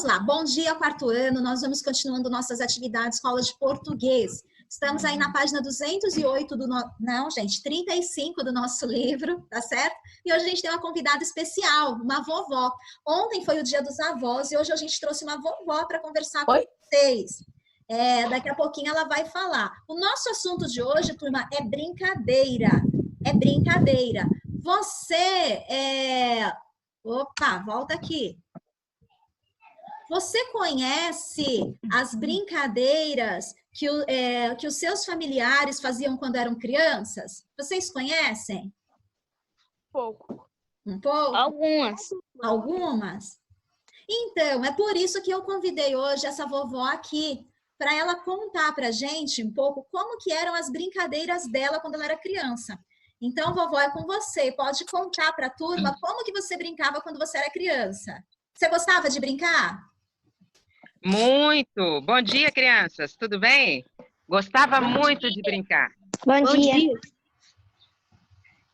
lá. Bom dia, quarto ano. Nós vamos continuando nossas atividades escola de português. Estamos aí na página 208 do não, gente, 35 do nosso livro, tá certo? E hoje a gente tem uma convidada especial, uma vovó. Ontem foi o dia dos avós e hoje a gente trouxe uma vovó para conversar com vocês. Daqui a pouquinho ela vai falar. O nosso assunto de hoje, turma, é brincadeira. É brincadeira. Opa, volta aqui. Você conhece as brincadeiras que os seus familiares faziam quando eram crianças? Vocês conhecem? Pouco. Um pouco? Algumas? Então, é por isso que eu convidei hoje essa vovó aqui, para ela contar para a gente um pouco como que eram as brincadeiras dela quando ela era criança. Então, vovó, é com você. Pode contar para a turma como que você brincava quando você era criança. Você gostava de brincar? Muito! Bom dia, crianças! Tudo bem? Gostava muito de brincar. Bom dia.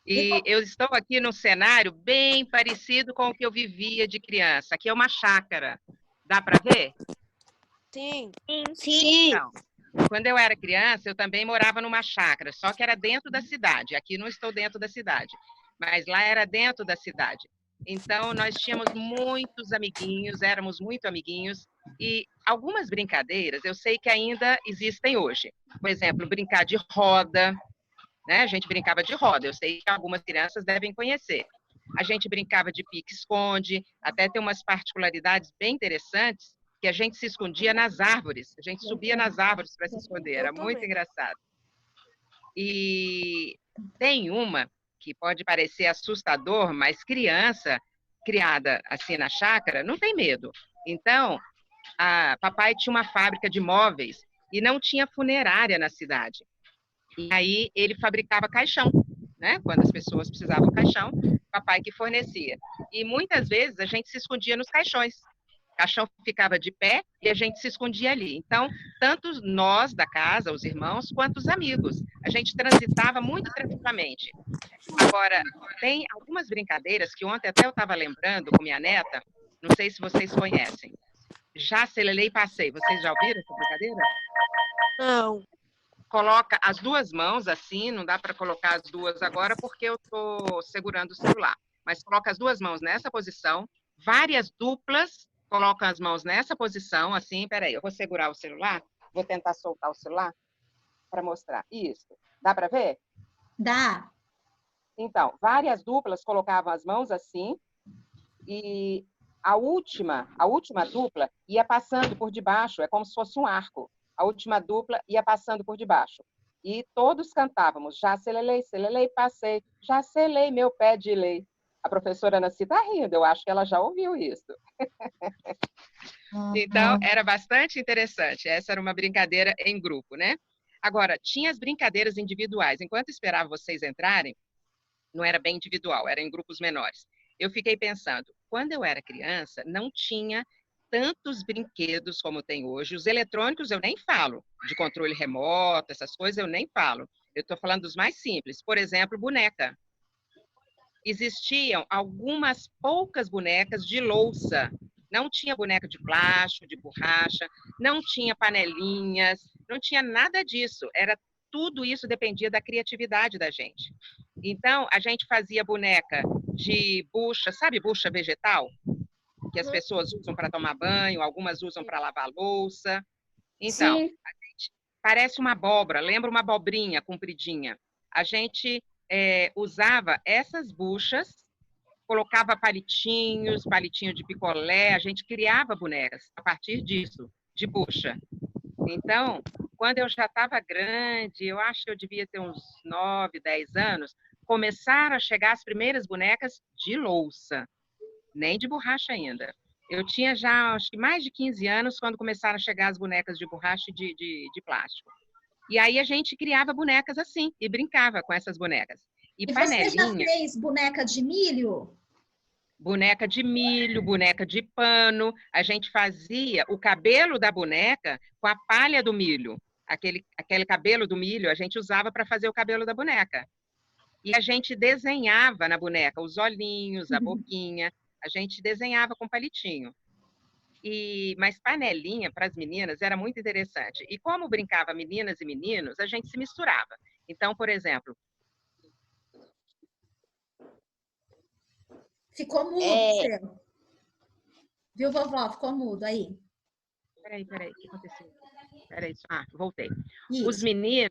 E eu estou aqui num cenário bem parecido com o que eu vivia de criança. Aqui é uma chácara. Dá para ver? Sim. Então, quando eu era criança, eu também morava numa chácara, só que era dentro da cidade. Aqui não estou dentro da cidade, mas lá era dentro da cidade. Então, nós tínhamos muitos amiguinhos, éramos muito amiguinhos, e algumas brincadeiras eu sei que ainda existem hoje. Por exemplo, brincar de roda, né? A gente brincava de roda, eu sei que algumas crianças devem conhecer. A gente brincava de pique-esconde, até tem umas particularidades bem interessantes, que a gente se escondia nas árvores, a gente subia nas árvores para se esconder, era muito engraçado. E tem uma que pode parecer assustador, mas criança criada assim na chácara não tem medo. Então, papai tinha uma fábrica de móveis e não tinha funerária na cidade. E aí ele fabricava caixão, né? Quando as pessoas precisavam caixão, papai que fornecia. E muitas vezes a gente se escondia nos caixões. O caixão ficava de pé e a gente se escondia ali. Então, tanto nós da casa, os irmãos, quanto os amigos. A gente transitava muito tranquilamente. Agora, tem algumas brincadeiras que ontem até eu estava lembrando com minha neta, não sei se vocês conhecem. Já selelei e passei. Vocês já ouviram essa brincadeira? Não. Coloca as duas mãos assim, não dá para colocar as duas agora porque eu estou segurando o celular. Mas coloca as duas mãos nessa posição, várias duplas colocam as mãos nessa posição, assim, peraí, eu vou segurar o celular, vou tentar soltar o celular para mostrar. Isso. Dá para ver? Dá. Então, várias duplas colocavam as mãos assim e a última dupla ia passando por debaixo, é como se fosse um arco. A última dupla ia passando por debaixo. E todos cantávamos, já selelei, passei, já selei meu pé de lei. A professora Nancy está rindo, eu acho que ela já ouviu isso. Então, era bastante interessante. Essa era uma brincadeira em grupo, né? Agora, tinha as brincadeiras individuais. Enquanto esperava vocês entrarem, não era bem individual, era em grupos menores. Eu fiquei pensando, quando eu era criança, não tinha tantos brinquedos como tem hoje. Os eletrônicos eu nem falo, de controle remoto, essas coisas eu nem falo. Eu estou falando dos mais simples. Por exemplo, boneca. Existiam algumas poucas bonecas de louça. Não tinha boneca de plástico, de borracha, não tinha panelinhas, não tinha nada disso. Tudo isso dependia da criatividade da gente. Então, a gente fazia boneca de bucha, sabe bucha vegetal? Que as pessoas usam para tomar banho, algumas usam para lavar louça. Então, a gente parece uma abóbora, lembra uma abobrinha compridinha. A gente usava essas buchas, colocava palitinho de picolé, a gente criava bonecas a partir disso, de bucha. Então, quando eu já estava grande, eu acho que eu devia ter uns 9, 10 anos, começaram a chegar as primeiras bonecas de louça, nem de borracha ainda. Eu tinha já, acho que mais de 15 anos, quando começaram a chegar as bonecas de borracha e de plástico. E aí a gente criava bonecas assim, e brincava com essas bonecas. E você já fez boneca de milho? Boneca de milho, boneca de pano. A gente fazia o cabelo da boneca com a palha do milho. Aquele cabelo do milho a gente usava para fazer o cabelo da boneca. E a gente desenhava na boneca os olhinhos, a boquinha. A gente desenhava com palitinho. Mas panelinha para as meninas era muito interessante. E como brincava meninas e meninos, a gente se misturava. Então, por exemplo, Ficou mudo, seu. Viu, vovó? Ficou mudo aí. Peraí, o que aconteceu? Peraí, voltei. Isso. Os meninos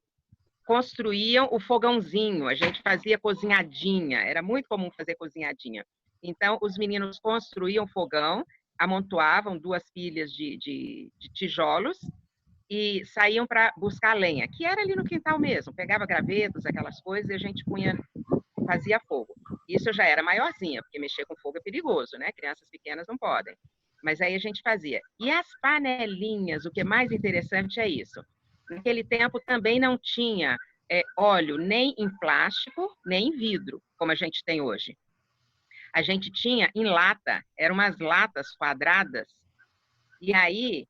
construíam o fogãozinho, a gente fazia cozinhadinha, era muito comum fazer cozinhadinha. Então, os meninos construíam fogão, amontoavam 2 pilhas de tijolos e saíam para buscar lenha, que era ali no quintal mesmo, pegava gravetos, aquelas coisas, e a gente fazia fogo. Isso já era maiorzinha, porque mexer com fogo é perigoso, né? Crianças pequenas não podem. Mas aí a gente fazia. E as panelinhas, o que é mais interessante é isso. Naquele tempo também não tinha óleo nem em plástico, nem em vidro, como a gente tem hoje. A gente tinha em lata, eram umas latas quadradas, e aí,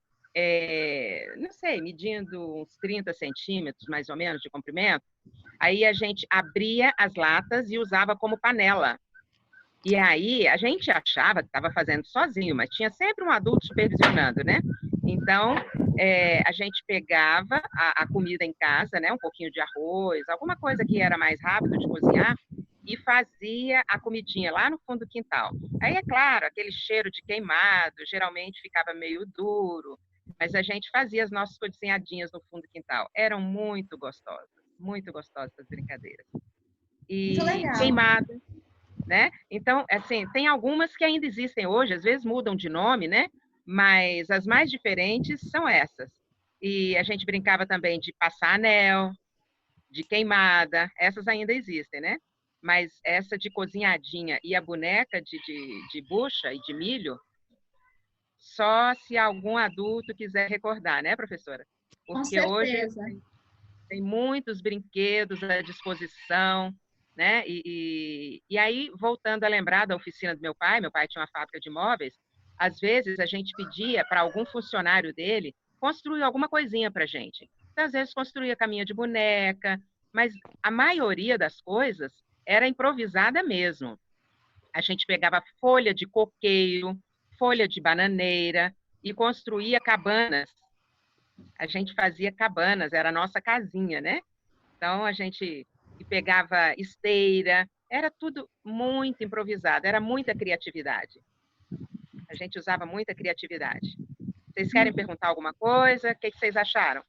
não sei, medindo uns 30 centímetros, mais ou menos, de comprimento, aí a gente abria as latas e usava como panela. E aí a gente achava que estava fazendo sozinho, mas tinha sempre um adulto supervisionando, né? Então, a gente pegava a comida em casa, né? Um pouquinho de arroz, alguma coisa que era mais rápido de cozinhar, e fazia a comidinha lá no fundo do quintal. Aí, é claro, aquele cheiro de queimado, geralmente ficava meio duro, mas a gente fazia as nossas cozinhadinhas no fundo do quintal. Eram muito gostosas as brincadeiras. Muito E legal. queimada, né? Então, assim, tem algumas que ainda existem hoje, às vezes mudam de nome, né? Mas as mais diferentes são essas. E a gente brincava também de passar anel, de queimada, essas ainda existem, né? Mas essa de cozinhadinha e a boneca de bucha e de milho, só se algum adulto quiser recordar, né, professora? Com Porque hoje certeza. tem muitos brinquedos à disposição, né? E aí, voltando a lembrar da oficina do meu pai tinha uma fábrica de móveis, às vezes a gente pedia para algum funcionário dele construir alguma coisinha para a gente. Então, às vezes construía caminha de boneca, mas a maioria das coisas era improvisada mesmo. A gente pegava folha de coqueiro, folha de bananeira e construía cabanas. A gente fazia cabanas, era a nossa casinha, né? Então, a gente pegava esteira, era tudo muito improvisado, era muita criatividade. A gente usava muita criatividade. Vocês querem perguntar alguma coisa? O que vocês acharam?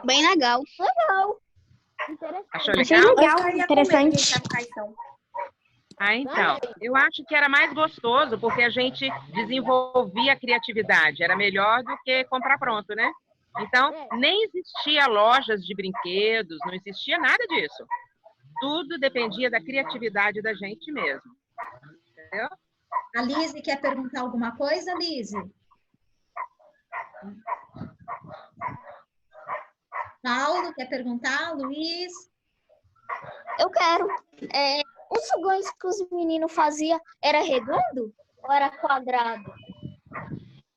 Bem legal. Legal. Achou Achei legal? legal, interessante. Então, eu acho que era mais gostoso porque a gente desenvolvia a criatividade, era melhor do que comprar pronto, né? Então, nem existia lojas de brinquedos, não existia nada disso. Tudo dependia da criatividade da gente mesmo. Entendeu? A Lise quer perguntar alguma coisa, Lise? Paulo quer perguntar? Luiz? Eu quero. Os fogões que os meninos faziam era redondo ou era quadrado?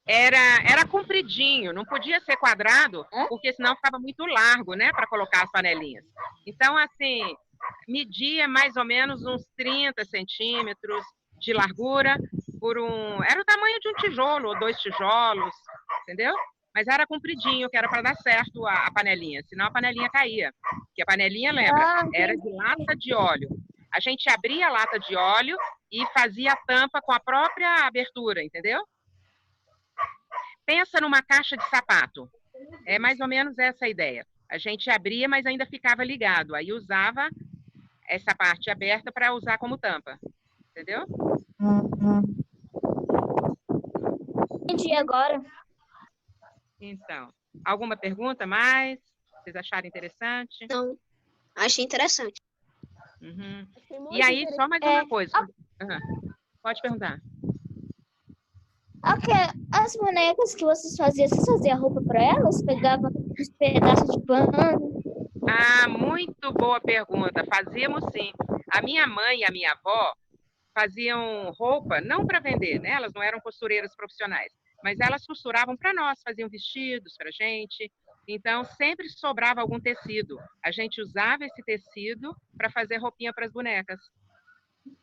Era compridinho, não podia ser quadrado, porque senão ficava muito largo, né, para colocar as panelinhas. Então, assim, media mais ou menos uns 30 centímetros de largura era o tamanho de um tijolo ou 2 tijolos, entendeu? Mas era compridinho, que era para dar certo a panelinha, senão a panelinha caía. Porque a panelinha, lembra, era de lata de óleo. A gente abria a lata de óleo e fazia a tampa com a própria abertura, entendeu? Pensa numa caixa de sapato. É mais ou menos essa a ideia. A gente abria, mas ainda ficava ligado. Aí usava essa parte aberta para usar como tampa. Entendeu? Entendi agora. Então, alguma pergunta mais? Vocês acharam interessante? Não, achei interessante. Uhum. E aí, só mais uma coisa. Pode perguntar. As bonecas que vocês faziam roupa para elas? Pegava uns pedaços de pano? Muito boa pergunta. Fazíamos sim. A minha mãe e a minha avó faziam roupa, não para vender, né? Elas não eram costureiras profissionais, mas elas costuravam para nós, faziam vestidos para a gente. Então, sempre sobrava algum tecido. A gente usava esse tecido para fazer roupinha para as bonecas.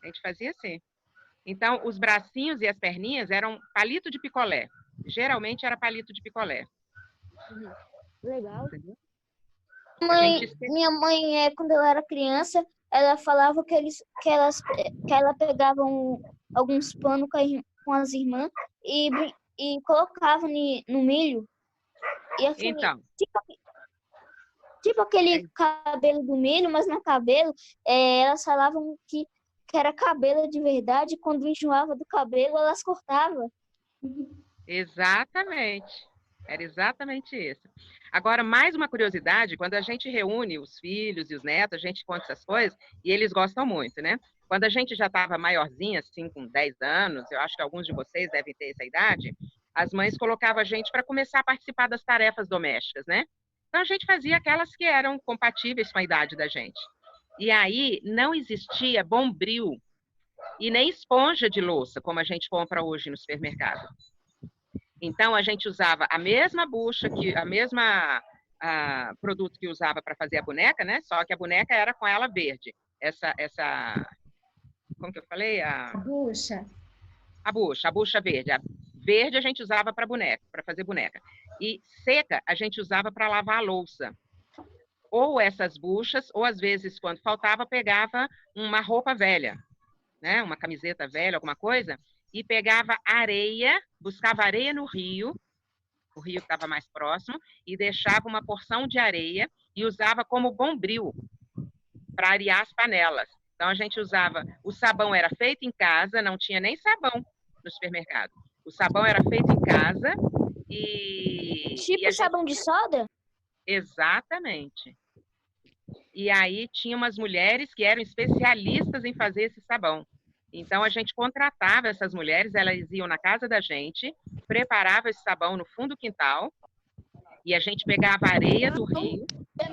A gente fazia assim. Então, os bracinhos e as perninhas eram palito de picolé. Geralmente era palito de picolé. Legal. Entendeu? Minha mãe, quando eu era criança, ela falava que ela pegava alguns panos com as irmãs e colocava no milho. E Então, tipo aquele cabelo do milho, mas não é cabelo. Elas falavam que era cabelo de verdade. Quando enjoava do cabelo, elas cortavam. exatamente. Era exatamente isso. Agora, mais uma curiosidade, quando a gente reúne os filhos e os netos, a gente conta essas coisas, e eles gostam muito, né? Quando a gente já estava maiorzinha, assim, com 10 anos, eu acho que alguns de vocês devem ter essa idade, as mães colocavam a gente para começar a participar das tarefas domésticas, né? Então, a gente fazia aquelas que eram compatíveis com a idade da gente. E aí, não existia Bombril e nem esponja de louça, como a gente compra hoje no supermercado. Então, a gente usava a mesma bucha, a mesma produto que usava para fazer a boneca, né? Só que a boneca era com ela verde. Como que eu falei? Bucha. A bucha verde. A verde a gente usava para fazer boneca. E seca a gente usava para lavar a louça. Ou essas buchas, ou às vezes, quando faltava, pegava uma roupa velha, né? Uma camiseta velha, alguma coisa, e pegava areia, buscava areia no rio, o rio que estava mais próximo, e deixava uma porção de areia e usava como bombril para arear as panelas. Então, a gente usava... O sabão era feito em casa, não tinha nem sabão no supermercado. O sabão era feito em casa e... Tipo sabão de soda? Exatamente. E aí tinha umas mulheres que eram especialistas em fazer esse sabão. Então, a gente contratava essas mulheres, elas iam na casa da gente, preparava esse sabão no fundo do quintal, e a gente pegava a areia do rio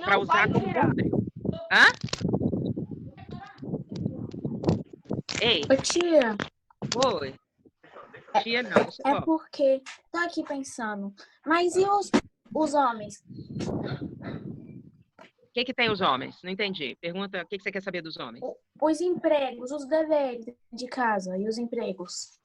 para usar como bombril. Hã? Ei. Ô, tia. Oi. Tia não, É porque... Tô aqui pensando. Mas e os homens? O que tem os homens? Não entendi. Pergunta, o que você quer saber dos homens? Os empregos, os deveres de casa e os empregos.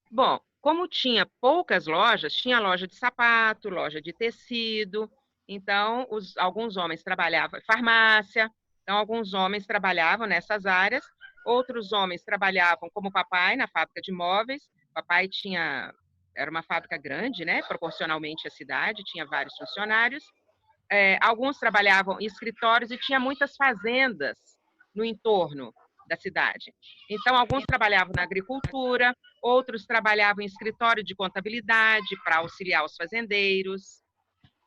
Bom, como tinha poucas lojas, tinha loja de sapato, loja de tecido, então alguns homens trabalhavam em farmácia, então alguns homens trabalhavam nessas áreas, outros homens trabalhavam como papai na fábrica de móveis, papai era uma fábrica grande, né, proporcionalmente à cidade, tinha vários funcionários, alguns trabalhavam em escritórios e tinha muitas fazendas no entorno da cidade. Então, alguns trabalhavam na agricultura, outros trabalhavam em escritório de contabilidade para auxiliar os fazendeiros.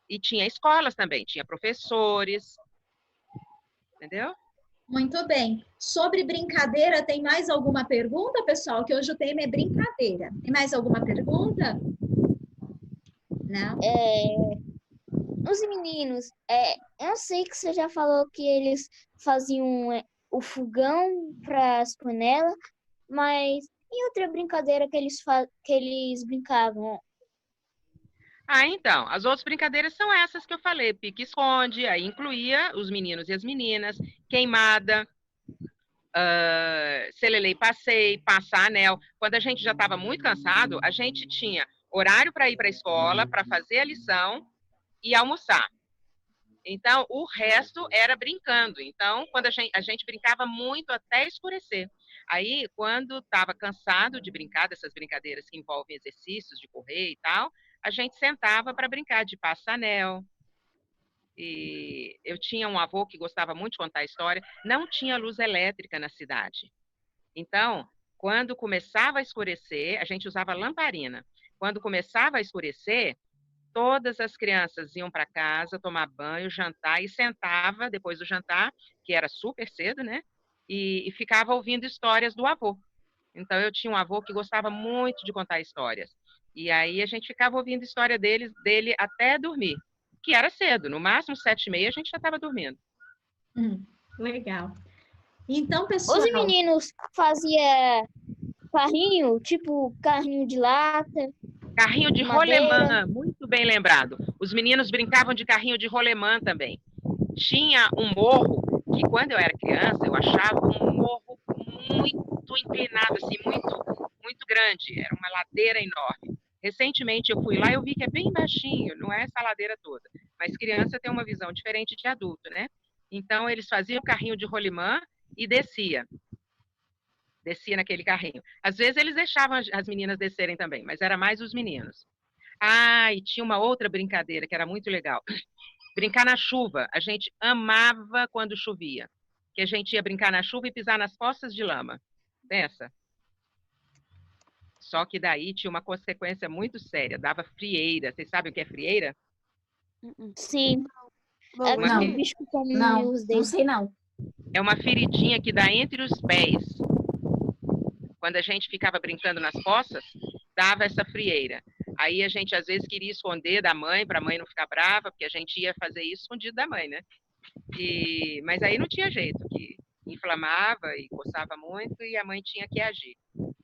E tinha escolas também, tinha professores. Entendeu? Muito bem. Sobre brincadeira, tem mais alguma pergunta, pessoal? Que hoje o tema é brincadeira. Tem mais alguma pergunta? Não? Os meninos, eu sei que você já falou que eles faziam o fogão para as panelas, mas e outra brincadeira que eles brincavam? Então, as outras brincadeiras são essas que eu falei, pique-esconde, aí incluía os meninos e as meninas, queimada, selelei passei, passar anel. Quando a gente já estava muito cansado, a gente tinha horário para ir para a escola, para fazer a lição e almoçar. Então, o resto era brincando. Então, quando a gente brincava muito até escurecer. Aí, quando estava cansado de brincar dessas brincadeiras que envolvem exercícios de correr e tal, a gente sentava para brincar de passa-anel. E eu tinha um avô que gostava muito de contar a história. Não tinha luz elétrica na cidade. Então, quando começava a escurecer, a gente usava lamparina. Quando começava a escurecer, todas as crianças iam para casa tomar banho, jantar e sentava depois do jantar, que era super cedo, né? E ficava ouvindo histórias do avô. Então, eu tinha um avô que gostava muito de contar histórias. E aí a gente ficava ouvindo história dele até dormir, que era cedo, no máximo 7h30 a gente já estava dormindo. Legal. Então, pessoal... Os meninos faziam carrinho, tipo carrinho de lata... Carrinho de rolemã, muito bem lembrado. Os meninos brincavam de carrinho de rolemã também. Tinha um morro que, quando eu era criança, eu achava um morro muito muito inclinado, assim, muito grande. Era uma ladeira enorme. Recentemente eu fui lá e eu vi que é bem baixinho, não é essa ladeira toda. Mas criança tem uma visão diferente de adulto, né? Então eles faziam o carrinho de rolimã e descia naquele carrinho. Às vezes eles deixavam as meninas descerem também, mas era mais os meninos. Ah, e tinha uma outra brincadeira que era muito legal. Brincar na chuva. A gente amava quando chovia. Que a gente ia brincar na chuva e pisar nas poças de lama. Pensa. Só que daí tinha uma consequência muito séria. Dava frieira. Vocês sabem o que é frieira? Sim. Bom, É não. aquele bicho que come Não, os não dedos. sei não. É uma feridinha que dá entre os pés. Quando a gente ficava brincando nas poças, dava essa frieira. Aí a gente às vezes queria esconder da mãe, para a mãe não ficar brava, porque a gente ia fazer isso escondido da mãe, né? Mas aí não tinha jeito, que inflamava e coçava muito e a mãe tinha que agir.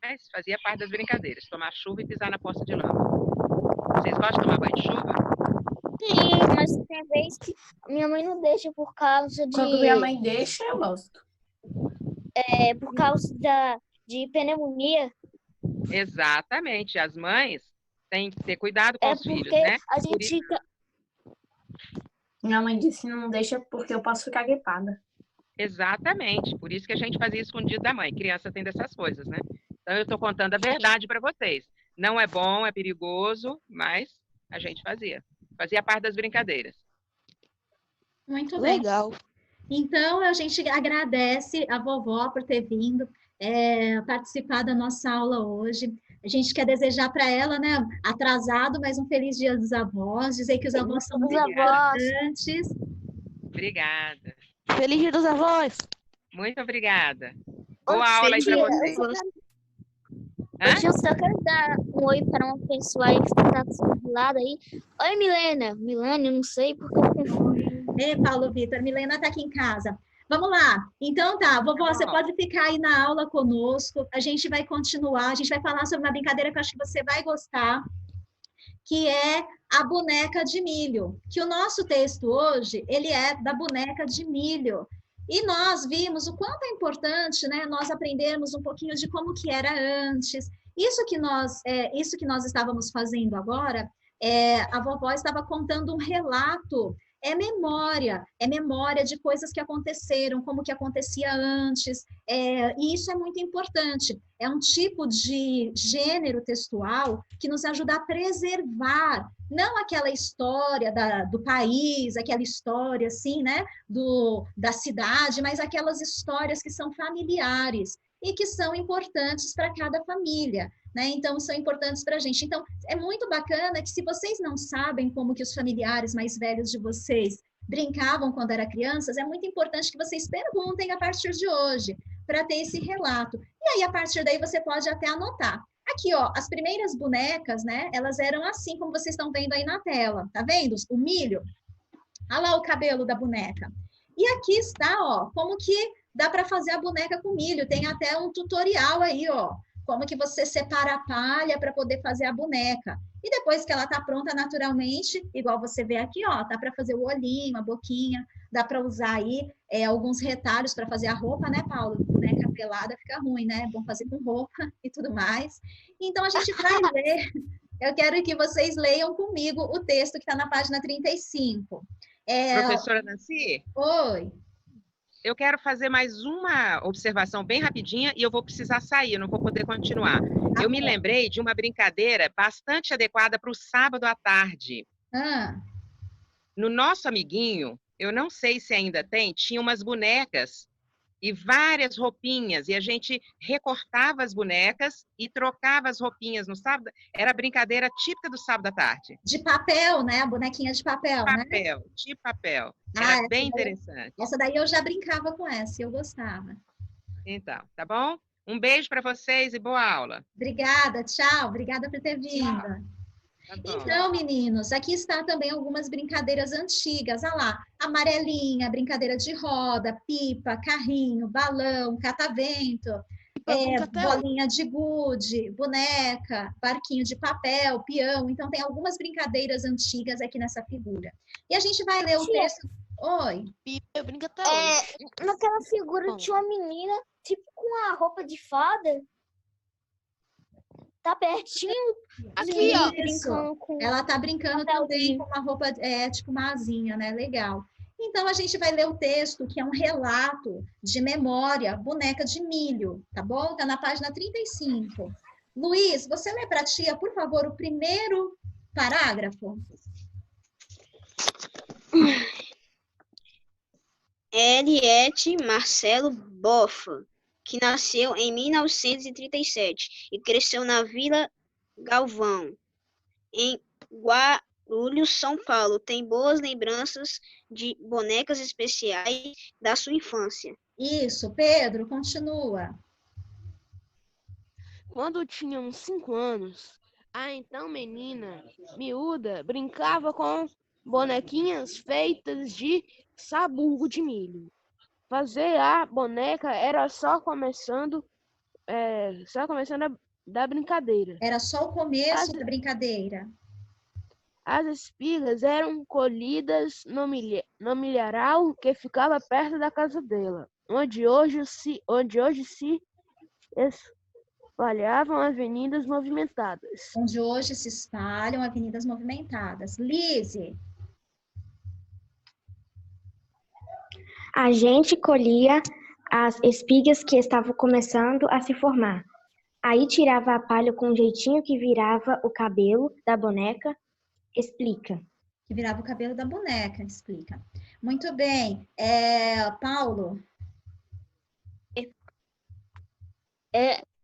Mas fazia parte das brincadeiras, tomar chuva e pisar na poça de lama. Vocês gostam de tomar banho de chuva? Sim, mas tem vez que minha mãe não deixa por causa Quando minha mãe deixa, eu gosto. por causa de pneumonia. Exatamente. As mães têm que ter cuidado com os filhos, Porque né? a gente fica... Minha mãe disse que não deixa porque eu posso ficar gripada. Exatamente. Por isso que a gente fazia escondido da mãe. Criança tem dessas coisas, né? Então eu estou contando a verdade para vocês. Não é bom, é perigoso, mas a gente fazia. Fazia parte das brincadeiras. Muito bem. legal. Então, a gente agradece a vovó por ter vindo participar da nossa aula hoje. A gente quer desejar para ela, né, atrasado, mas um feliz Dia dos Avós, dizer que os avós são muito importantes. Obrigada. Feliz Dia dos Avós. Muito obrigada. Boa aula aí para vocês. Hoje eu só quero dar um oi para uma pessoa aí que está do lado aí. Oi, Milena. Milane, eu não sei porque eu confundo. Ei, Paulo Vitor, Milena está aqui em casa. Vamos lá. Então tá, vovó, você pode ficar aí na aula conosco. A gente vai continuar, a gente vai falar sobre uma brincadeira que eu acho que você vai gostar, que é a boneca de milho. Que o nosso texto hoje, ele é da boneca de milho. E nós vimos o quanto é importante, né, nós aprendermos um pouquinho de como que era antes. Isso que nós estávamos fazendo agora, a vovó estava contando um relato, é memória de coisas que aconteceram, como que acontecia antes, e isso é muito importante. É um tipo de gênero textual que nos ajuda a preservar, não aquela história do país, aquela história assim, né, da cidade, mas aquelas histórias que são familiares e que são importantes para cada família, né? Então, são importantes para a gente. Então, é muito bacana que se vocês não sabem como que os familiares mais velhos de vocês brincavam quando eram crianças, é muito importante que vocês perguntem a partir de hoje, para ter esse relato. E aí, a partir daí, você pode até anotar. Aqui, ó, as primeiras bonecas, né, elas eram assim, como vocês estão vendo aí na tela. Tá vendo? O milho. Olha lá o cabelo da boneca. E aqui está, ó, como que dá para fazer a boneca com milho. Tem até um tutorial aí, ó, como que você separa a palha para poder fazer a boneca. E depois que ela tá pronta naturalmente, igual você vê aqui, ó, dá para fazer o olhinho, a boquinha, dá para usar aí alguns retalhos para fazer a roupa, né, Paulo? Boneca pelada fica ruim, né? É bom fazer com roupa e tudo mais. Então, a gente vai ler. Eu quero que vocês leiam comigo o texto que está na página 35. Professora Nancy? Oi. Eu quero fazer mais uma observação bem rapidinha e eu vou precisar sair, eu não vou poder continuar. Eu me lembrei de uma brincadeira bastante adequada para o sábado à tarde. No nosso amiguinho, eu não sei se ainda tem, tinha umas bonecas e várias roupinhas, e a gente recortava as bonecas e trocava as roupinhas no sábado. Era a brincadeira típica do sábado à tarde. De papel, né? A bonequinha de papel, né? De papel. Era bem interessante. Essa daí eu já brincava com essa, eu gostava. Então, tá bom? Um beijo para vocês e boa aula. Obrigada, tchau. Obrigada por ter vindo. Tá então, meninos, aqui está também algumas brincadeiras antigas. Olha lá, amarelinha, brincadeira de roda, pipa, carrinho, balão, catavento, bolinha de gude, boneca, barquinho de papel, peão. Então, tem algumas brincadeiras antigas aqui nessa figura. E a gente vai ler o texto... Oi. Pipa, brinca até naquela figura tinha uma menina, tipo com uma roupa de fada. Tá pertinho. Aqui, ó. Brincando com... Ela tá brincando também com uma roupa, tipo uma asinha, né? Legal. Então, a gente vai ler o texto, que é um relato de memória, boneca de milho, tá bom? Tá na página 35. Luiz, você lê para a tia, por favor, o primeiro parágrafo? Henriette Marcelo Boffa, que nasceu em 1937 e cresceu na Vila Galvão, em Guarulhos, São Paulo. Tem boas lembranças de bonecas especiais da sua infância. Isso, Pedro, continua. Quando tinha uns 5 anos, a então menina miúda brincava com bonequinhas feitas de sabugo de milho. Fazer a boneca era só começando da brincadeira. Era só o começo da brincadeira. As espigas eram colhidas no milharal que ficava perto da casa dela, onde hoje se espalhavam avenidas movimentadas. Onde hoje se espalham avenidas movimentadas. Lise. A gente colhia as espigas que estavam começando a se formar. Aí tirava a palha com um jeitinho que virava o cabelo da boneca. Explica. Que virava o cabelo da boneca, explica. Muito bem. Paulo.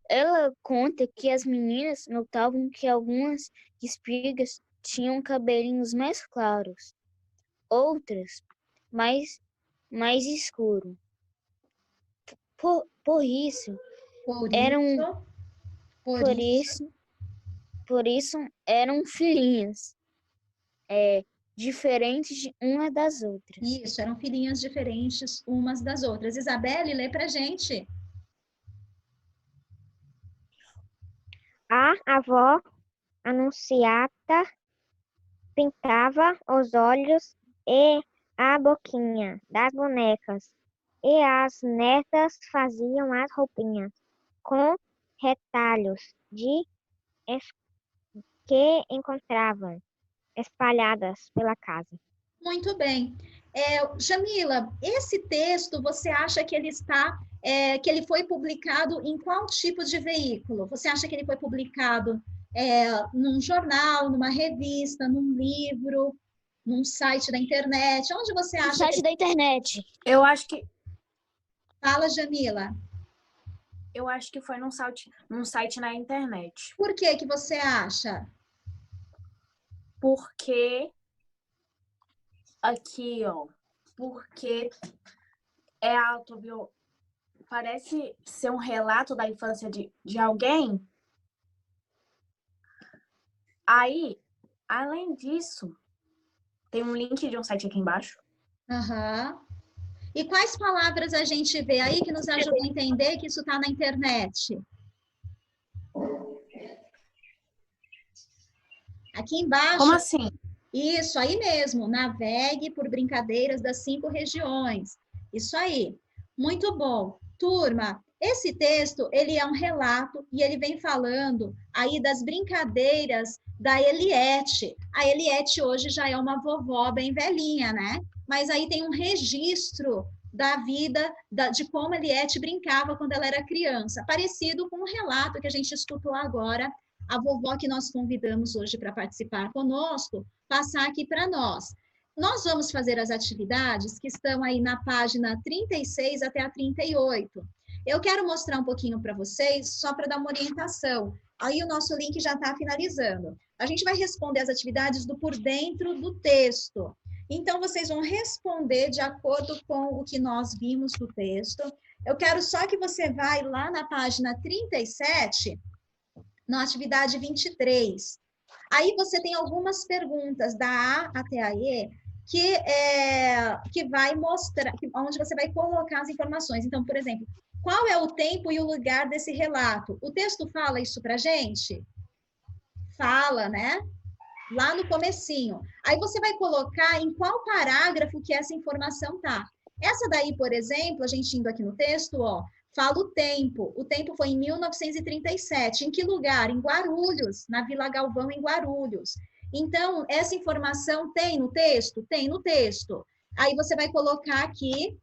Ela conta que as meninas notavam que algumas espigas tinham cabelinhos mais claros, outras mais escuro. Por isso eram filhinhas diferentes de uma das outras. Isso, eram filhinhas diferentes umas das outras. Isabelle, lê pra gente. A avó Anunciata pintava os olhos e a boquinha das bonecas, e as netas faziam as roupinhas com retalhos que encontravam espalhadas pela casa. Muito bem. Jamila, esse texto, você acha que ele que ele foi publicado em qual tipo de veículo? Você acha que ele foi publicado num jornal, numa revista, num livro, num site da internet? Onde você acha? No site da internet. Eu acho que... Fala, Jamila. Eu acho que foi num site na internet. Por que você acha? Porque... Aqui, ó. Porque parece ser um relato da infância de alguém. Aí, além disso, tem um link de um site aqui embaixo. Aham. E quais palavras a gente vê aí que nos ajudam a entender que isso está na internet? Aqui embaixo. Como assim? Isso, aí mesmo. Navegue por brincadeiras das 5 regiões. Isso aí. Muito bom. Turma, esse texto, ele é um relato e ele vem falando aí das brincadeiras da Eliette. A Eliette hoje já é uma vovó bem velhinha, né? Mas aí tem um registro da vida, de como a Eliette brincava quando ela era criança, parecido com o relato que a gente escutou agora, a vovó que nós convidamos hoje para participar conosco, passar aqui para nós. Nós vamos fazer as atividades que estão aí na página 36 até a 38. Eu quero mostrar um pouquinho para vocês, só para dar uma orientação. Aí o nosso link já está finalizando. A gente vai responder as atividades do por dentro do texto. Então, vocês vão responder de acordo com o que nós vimos do texto. Eu quero só que você vá lá na página 37, na atividade 23. Aí você tem algumas perguntas da A até a E, que vai mostrar, onde você vai colocar as informações. Então, por exemplo, qual é o tempo e o lugar desse relato? O texto fala isso pra gente? Fala, né? Lá no comecinho. Aí você vai colocar em qual parágrafo que essa informação tá. Essa daí, por exemplo, a gente indo aqui no texto, ó, Fala o tempo. O tempo foi em 1937. Em que lugar? Em Guarulhos, na Vila Galvão, em Guarulhos. Então, essa informação tem no texto? Tem no texto. Aí você vai colocar aqui.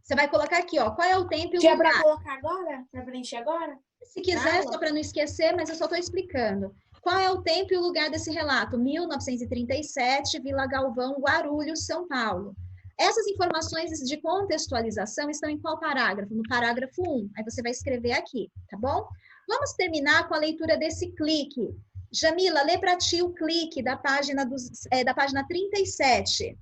Você vai colocar aqui, ó, qual é o tempo e o Já lugar. para colocar agora? Para preencher agora? Se quiser, só para não esquecer, mas eu só estou explicando. Qual é o tempo e o lugar desse relato? 1937, Vila Galvão, Guarulhos, São Paulo. Essas informações de contextualização estão em qual parágrafo? No parágrafo 1. Aí você vai escrever aqui, tá bom? Vamos terminar com a leitura desse clique. Jamila, lê para ti o clique da página 37.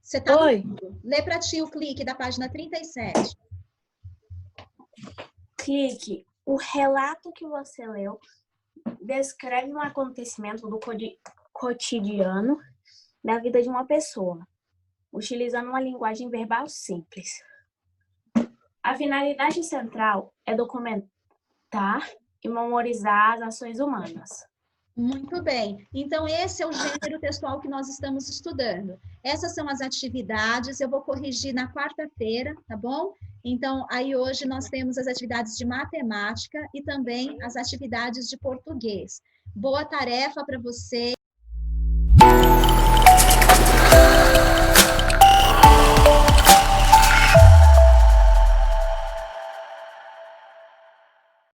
Você tá Oi. ouvindo? Lê para ti o clique da página 37. Clique. O relato que você leu descreve um acontecimento do cotidiano da vida de uma pessoa, utilizando uma linguagem verbal simples. A finalidade central é documentar e memorizar as ações humanas. Muito bem. Então, esse é o gênero textual que nós estamos estudando. Essas são as atividades, eu vou corrigir na quarta-feira, tá bom? Então, aí hoje nós temos as atividades de matemática e também as atividades de português. Boa tarefa para você.